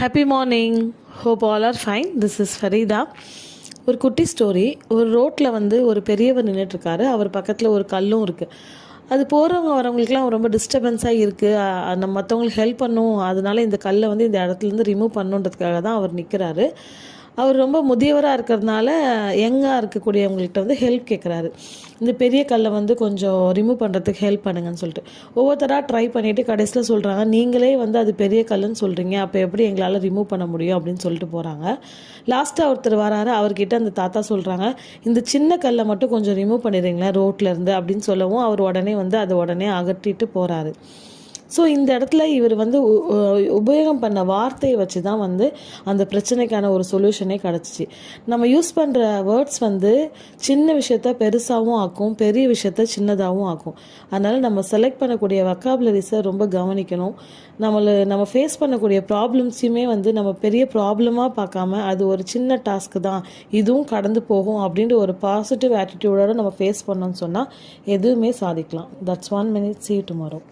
Happy morning. Hope all are fine. This is Farida. ஒரு குட்டி story. ஒரு ரோட்டில் ஒரு பெரியவர் நின்றுட்டுருக்காரு. அவர் பக்கத்தில் ஒரு கல்லும் இருக்குது. அது போகிறவங்க வரவங்களுக்குலாம் ரொம்ப டிஸ்டர்பன்ஸாக இருக்குது. நம்ம மற்றவங்களுக்கு ஹெல்ப் பண்ணும், அதனால இந்த கல்லை இந்த இடத்துலேருந்து ரிமூவ் பண்ணுன்றதுக்காக தான் அவர் நிற்கிறாரு. அவர் ரொம்ப முதியவராக இருக்கிறதுனால யங்காக இருக்கக்கூடியவங்கள்ட்ட ஹெல்ப் கேட்குறாரு. இந்த பெரிய கல்லை கொஞ்சம் ரிமூவ் பண்ணுறதுக்கு ஹெல்ப் பண்ணுங்கன்னு சொல்லிட்டு ஒவ்வொருத்தராக ட்ரை பண்ணிவிட்டு கடைசியில் சொல்கிறாங்க, நீங்களே அது பெரிய கல்லுன்னு சொல்கிறீங்க, அப்போ எப்படி எங்களால் ரிமூவ் பண்ண முடியும் அப்படின்னு சொல்லிட்டு போகிறாங்க. லாஸ்ட்டாக ஒருத்தர் வராரு. அவர்கிட்ட அந்த தாத்தா சொல்கிறாங்க, இந்த சின்ன கல்லை மட்டும் கொஞ்சம் ரிமூவ் பண்ணிடுறீங்களா ரோட்லேருந்து அப்படின்னு சொல்லவும் அவர் உடனே அதை உடனே அகற்றிட்டு போகிறாரு. ஸோ இந்த இடத்துல இவர் உபயோகம் பண்ண வார்த்தையை வச்சு தான் அந்த பிரச்சனைக்கான ஒரு சொல்யூஷனே கிடச்சிச்சு. நம்ம யூஸ் பண்ணுற வேர்ட்ஸ் சின்ன விஷயத்த பெருசாகவும் ஆக்கும், பெரிய விஷயத்த சின்னதாகவும் ஆக்கும். அதனால் நம்ம செலக்ட் பண்ணக்கூடிய வொக்காபுலரிஸை ரொம்ப கவனிக்கணும். நம்ம ஃபேஸ் பண்ணக்கூடிய ப்ராப்ளம்ஸையுமே நம்ம பெரிய ப்ராப்ளமாக பார்க்காம அது ஒரு சின்ன டாஸ்க்கு தான், இதுவும் கடந்து போகும் அப்படின்ற ஒரு பாசிட்டிவ் ஆட்டிடியூடோடு நம்ம ஃபேஸ் பண்ணோம்னு சொன்னால் எதுவுமே சாதிக்கலாம். That's 1 minute. See you tomorrow.